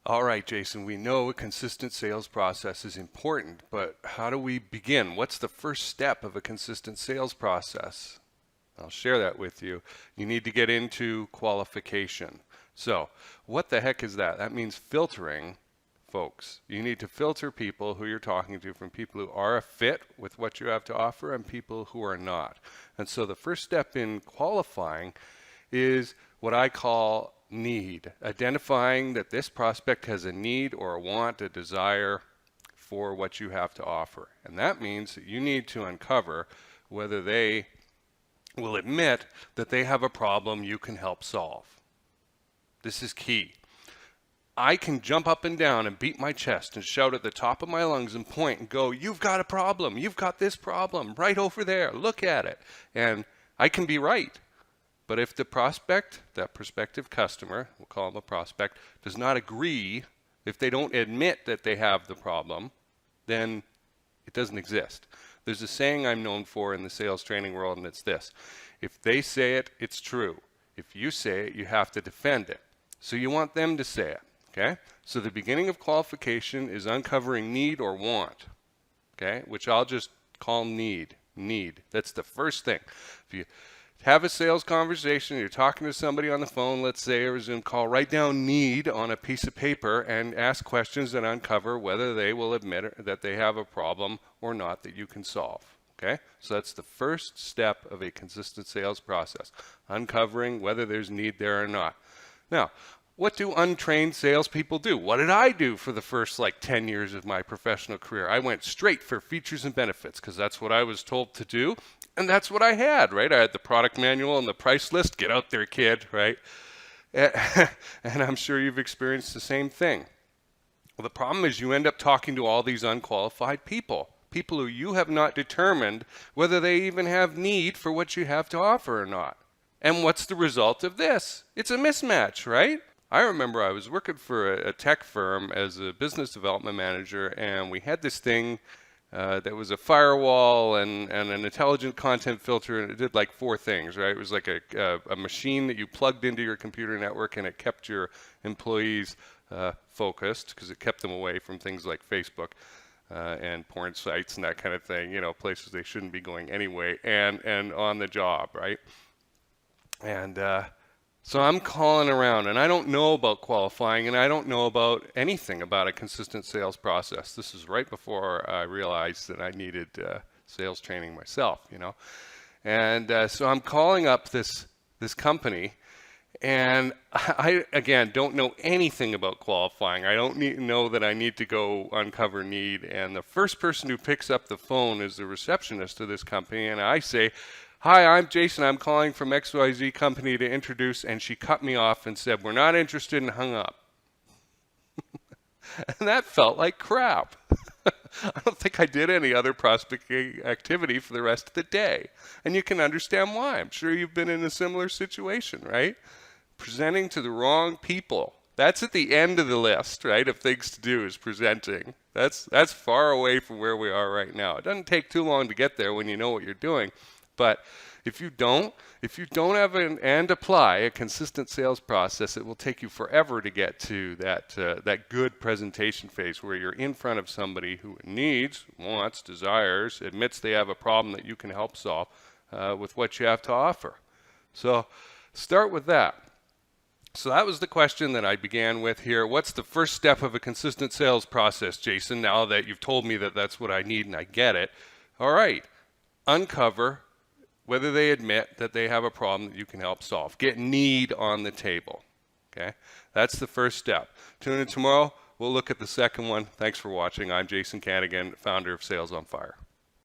All right, Jason, we know a consistent sales process is important, but how do we begin? What's the first step of a consistent sales process? I'll share that with you. You need to get into qualification. So, what the heck is that? That means filtering folks. You need to filter people who you're talking to from people who are a fit with what you have to offer and people who are not. And so the first step in qualifying is what I call need, identifying that this prospect has a need or a want, a desire for what you have to offer. And that means that you need to uncover whether they will admit that they have a problem you can help solve. This is key. I can jump up and down and beat my chest and shout at the top of my lungs and point and go, "You've got a problem. You've got this problem right over there. Look at it." And I can be right. But if the prospect, that prospective customer, we'll call them a prospect, does not agree, if they don't admit that they have the problem, then it doesn't exist. There's a saying I'm known for in the sales training world, and it's this: if they say it, it's true. If you say it, you have to defend it. So you want them to say it, okay? So the beginning of qualification is uncovering need or want, okay? Which I'll just call need. Need. That's the first thing. If you have a sales conversation, you're talking to somebody on the phone, let's say, or a Zoom call, write down need on a piece of paper and ask questions that uncover whether they will admit that they have a problem or not that you can solve. Okay? So that's the first step of a consistent sales process, uncovering whether there's need there or not. Now, what do untrained salespeople do? What did I do for the first 10 years of my professional career? I went straight for features and benefits because that's what I was told to do. And that's what I had, right? I had the product manual and the price list. Get out there, kid, right? And I'm sure you've experienced the same thing. Well, the problem is you end up talking to all these unqualified people who you have not determined whether they even have need for what you have to offer or not. And what's the result of this? It's a mismatch, right? I remember I was working for a tech firm as a business development manager, and we had this thing that was a firewall and an intelligent content filter, and it did 4 things, right? It was like a machine that you plugged into your computer network, and it kept your employees focused because it kept them away from things like Facebook and porn sites and that kind of thing, places they shouldn't be going anyway, and on the job, right? And so I'm calling around, and I don't know about qualifying, and I don't know about anything about a consistent sales process. This is right before I realized that I needed sales training myself, And so I'm calling up this company, and I, again, don't know anything about qualifying. I don't know that I need to go uncover need. And the first person who picks up the phone is the receptionist of this company, and I say, "Hi, I'm Jason. I'm calling from XYZ company to introduce," and she cut me off and said, "We're not interested," and hung up. And that felt like crap. I don't think I did any other prospecting activity for the rest of the day. And you can understand why. I'm sure you've been in a similar situation, right? Presenting to the wrong people. That's at the end of the list, right, of things to do is presenting. That's far away from where we are right now. It doesn't take too long to get there when you know what you're doing. But if you don't have and apply a consistent sales process, it will take you forever to get to that good presentation phase where you're in front of somebody who needs, wants, desires, admits they have a problem that you can help solve with what you have to offer. So start with that. So that was the question that I began with here. What's the first step of a consistent sales process, Jason, now that you've told me that that's what I need and I get it? All right, uncover whether they admit that they have a problem that you can help solve. Get need on the table, okay? That's the first step. Tune in tomorrow. We'll look at the second one. Thanks for watching. I'm Jason Kanigan, founder of Sales on Fire.